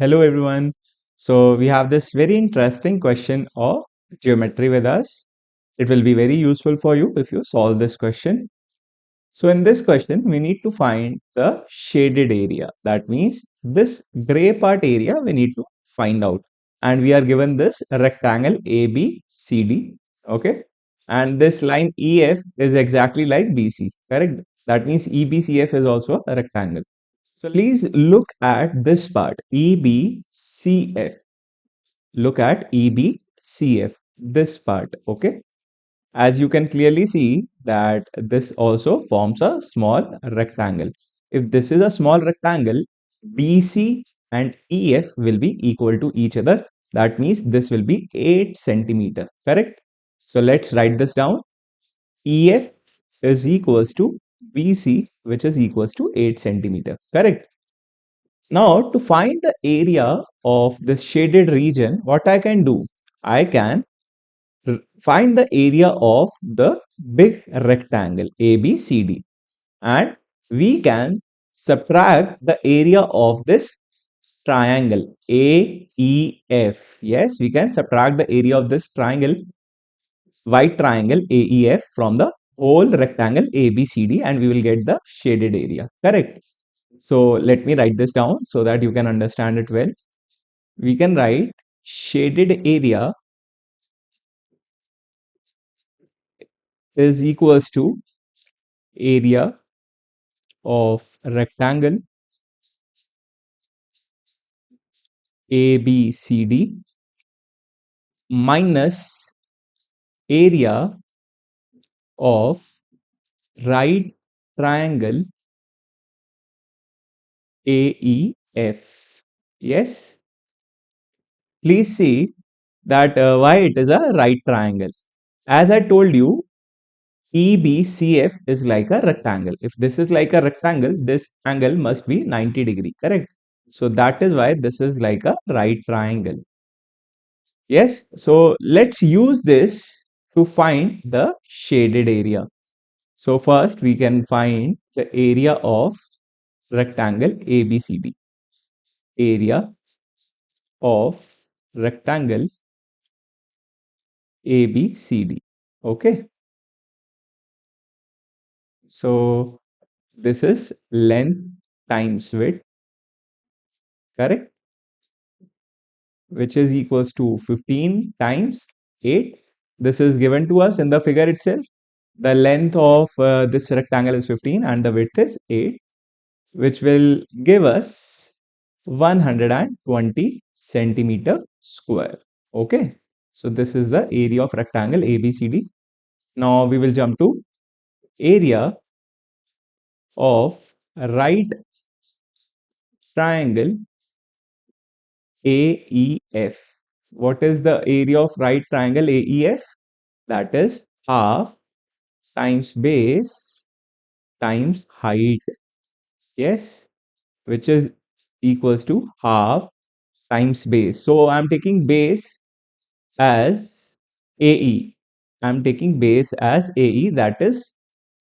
Hello everyone. So we have this very interesting question of geometry with us. It will be very useful for you if you solve this question. So in this question, we need to find the shaded area. That means this gray part area we need to find out. And we are given this rectangle ABCD. Okay. And this line EF is exactly like BC. Correct. That means EBCF is also a rectangle. So please look at this part EBCF. Look at EBCF, this part. Okay. As you can clearly see that this also forms a small rectangle. If this is a small rectangle, BC and EF will be equal to each other. That means this will be 8 centimeter. Correct. So let's write this down. EF is equals to BC, which is equals to 8 centimeter. Correct. Now, to find the area of this shaded region, what I can do? I can find the area of the big rectangle ABCD, and we can subtract the area of this triangle AEF. Yes, we can subtract the area of this triangle, white triangle AEF, from the whole rectangle ABCD, and we will get the shaded area. Correct. So let me write this down so that you can understand it well. We can write shaded area is equals to area of rectangle ABCD minus area of right triangle AEF. Yes, please see that why it is a right triangle. As I told you, EBCF is like a rectangle. If this is like a rectangle, this angle must be 90 degree, correct? So that is why this is like a right triangle. Yes, so let's use this to find the shaded area. So first we can find the area of rectangle ABCD. Area of rectangle ABCD. Okay, so this is length times width, correct? Which is equals to 15 times 8. This is given to us in the figure itself. The length of this rectangle is 15 and the width is 8, which will give us 120 centimeter square. Okay, so this is the area of rectangle ABCD. Now we will jump to area of right triangle AEF. What is the area of right triangle AEF? That is half times base times height. Yes, which is equals to half times base. So I'm taking base as AE. I'm taking base as AE, that is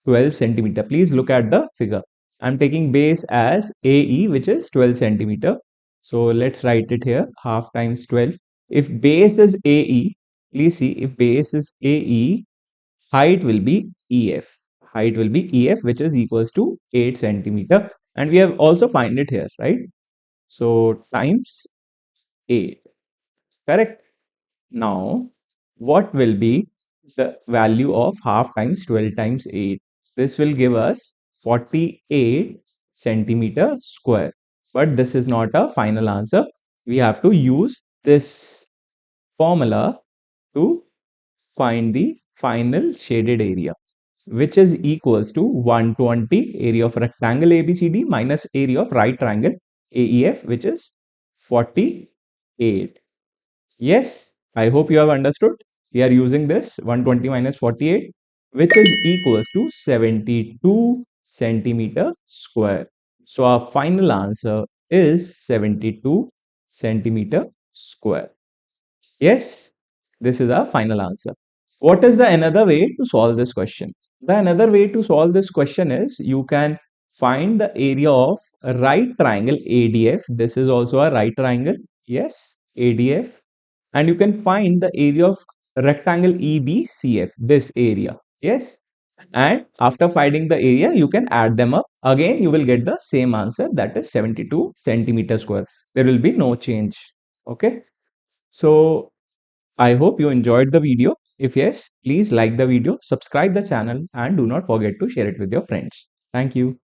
12 centimeter. Please look at the figure. I'm taking base as AE, which is 12 centimeter. So let's write it here, half times 12. If base is AE, please see, if base is AE, height will be EF. Height will be EF, which is equals to 8 centimeter. And we have also find it here, right? So times 8, correct? Now, what will be the value of half times 12 times 8? This will give us 48 centimeter square. But this is not a final answer. We have to use this formula to find the final shaded area, which is equals to 120 area of rectangle ABCD minus area of right triangle AEF, which is 48. Yes, I hope you have understood. We are using this 120 minus 48, which is equals to 72 centimeter square. So our final answer is 72 centimeter square. Yes, this is our final answer. What is the another way to solve this question? The another way to solve this question is you can find the area of a right triangle ADF. This is also a right triangle. Yes, ADF. And you can find the area of rectangle EBCF, this area. Yes. And after finding the area, you can add them up. Again, you will get the same answer, that is 72 centimeter square. There will be no change. Okay. So I hope you enjoyed the video. If yes, please like the video, subscribe the channel, and do not forget to share it with your friends. Thank you.